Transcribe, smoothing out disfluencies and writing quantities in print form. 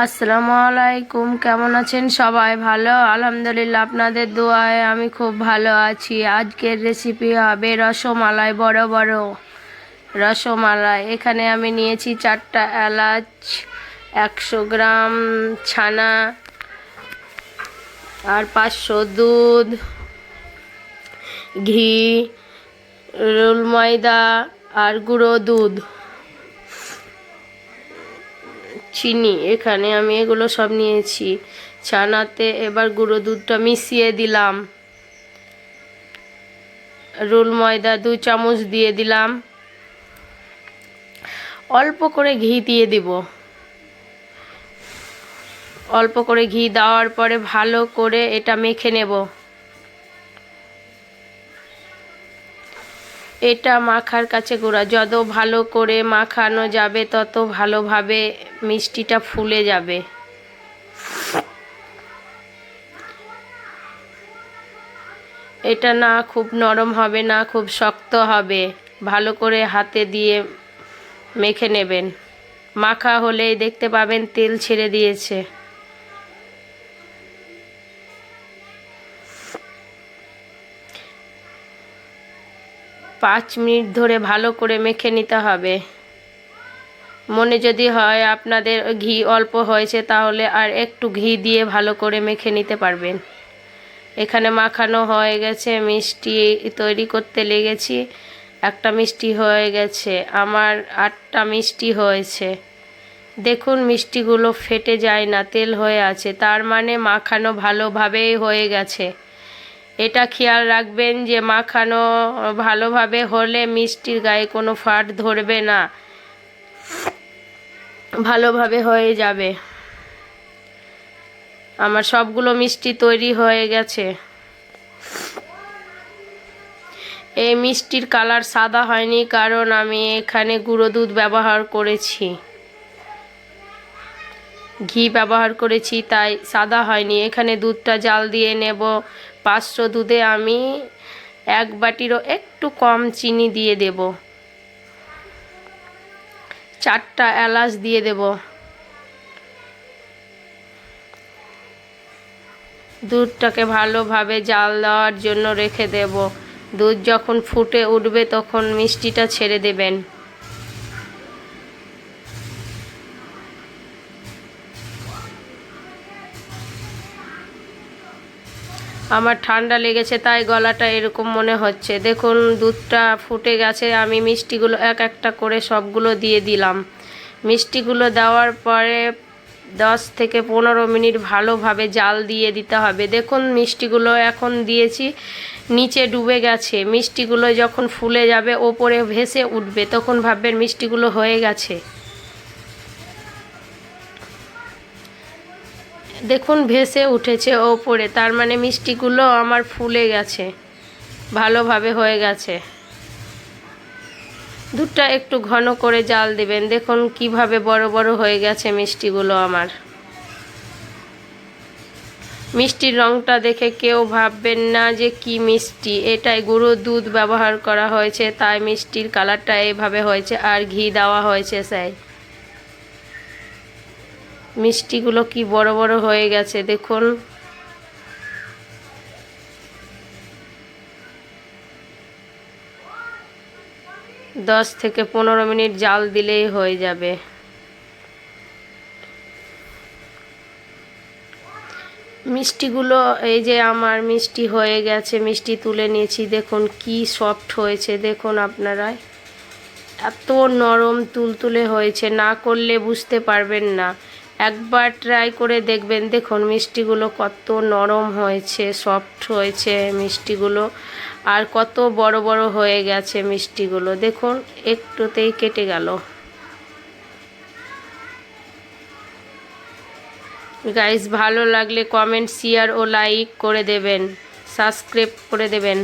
আসসালামু আলাইকুম, কেমন আছেন সবাই? ভালো, আলহামদুলিল্লাহ। আপনাদের দোয়ায় আমি খুব ভালো আছি। আজকের রেসিপি হবে রসমালাই, বড় বড় রসমালাই। এখানে আমি নিয়েছি 4টা এলাচ, 100 গ্রাম ছানা, আর 500 দুধ, ঘি, রোল ময়দা, আর গুঁড়ো দুধ, চিনি। এখানে আমি এগুলো সব নিয়েছি। ছানাতে এবার গুঁড়ো দুধটা মিশিয়ে দিলাম, রোল ময়দা 2 চামচ দিয়ে দিলাম, অল্প করে ঘি দিয়ে দিব। অল্প করে ঘি দেওয়ার পরে ভালো করে এটা মেখে নেব। এটা মাখার কাছে গোড়া, যত ভালো করে মাখানো যাবে তত ভালোভাবে মিষ্টিটা ফুলে যাবে। এটা না খুব নরম হবে না খুব শক্ত হবে, ভালো করে হাতে দিয়ে মেখে নেবেন। মাখা হলেই দেখতে পাবেন তেল ছেড়ে দিয়েছে। পাঁচ মিনিট ধরে ভালো করে মেখে নিতে হবে। মনে যদি হয় আপনাদের ঘি অল্প হয়েছে তাহলে আর একটু ঘি দিয়ে ভালো করে মেখে নিতে পারবেন। এখানে মাখানো হয়ে গেছে, মিষ্টি তৈরি করতে লেগেছি। একটা মিষ্টি হয়ে গেছে, আমার 8টা মিষ্টি হয়েছে। দেখুন মিষ্টিগুলো ফেটে যায় না, তেল হয়ে আছে, তার মানে মাখানো ভালোভাবেই হয়ে গেছে। এটা খেয়াল রাখবেন যে মাখানো ভালোভাবে হলে মিষ্টির গায়ে কোনো ফাট ধরবে না, ভালোভাবে হয়ে যাবে। আমার সবগুলো মিষ্টি তৈরি হয়ে গেছে। এই মিষ্টির কালার সাদা হয়নি কারণ আমি এখানে গুঁড়ো দুধ ব্যবহার করেছি, ঘি ব্যবহার করেছি, তাই সাদা হয়নি। এখানে দুধটা জাল দিয়ে নেব। 500 দুধে আমি 1 বাটিরও একটু কম চিনি দিয়ে দেব। 4টা এলাচ দিয়ে দেব। দুধটাকে ভালোভাবে জাল দেওয়ার জন্য রেখে দেব। দুধ যখন ফুটে উঠবে তখন মিষ্টিটা ছেড়ে দেবেন। আমার ঠান্ডা লেগেছে তাই গলাটা এরকম মনে হচ্ছে। দেখুন দুধটা ফুটে গেছে, আমি মিষ্টিগুলো এক একটা করে সবগুলো দিয়ে দিলাম। মিষ্টিগুলো দেওয়ার পরে 10 থেকে 15 মিনিট ভালোভাবে জাল দিয়ে দিতে হবে। দেখুন মিষ্টিগুলো এখন দিয়েছি, নিচে ডুবে গেছে। মিষ্টিগুলো যখন ফুলে যাবে ওপরে ভেসে উঠবে তখন ভাববেন মিষ্টিগুলো হয়ে গেছে। দেখুন ভেসে উঠেছে ওপরে, তার মানে মিষ্টিগুলো আমার ফুলে গেছে, ভালোভাবে হয়ে গেছে। দুধটা একটু ঘন করে জাল দেবেন। দেখুন কিভাবে বড় বড় হয়ে গেছে মিষ্টিগুলো আমার। মিষ্টির রঙটা দেখে কেউ ভাববেন না যে কি মিষ্টি, এটাই গুঁড়ো দুধ ব্যবহার করা হয়েছে তাই মিষ্টির কালারটা এইভাবে হয়েছে, আর ঘি দেওয়া হয়েছে তাই। মিষ্টিগুলো কি বড় বড় হয়ে গেছে দেখুন। দশ থেকে 15 মিনিট জাল দিলেই হয়ে যাবে। মিষ্টিগুলো এই যে আমার মিষ্টি হয়ে গেছে, মিষ্টি তুলে নিয়েছি। দেখুন কি সফট হয়েছে, দেখুন আপনারা, এত নরম তুলতুলে হয়েছে, না করলে বুঝতে পারবেন না। একবার ট্রাই করে দেখবেন। দেখুন মিষ্টিগুলো কত নরম হয়েছে, সফট হয়েছে মিষ্টিগুলো, আর কত বড় বড় হয়ে গেছে মিষ্টিগুলো। দেখুন একটুতেই কেটে গেল। গাইস ভালো লাগলে কমেন্ট, শেয়ার ও লাইক করে দেবেন, সাবস্ক্রাইব করে দেবেন।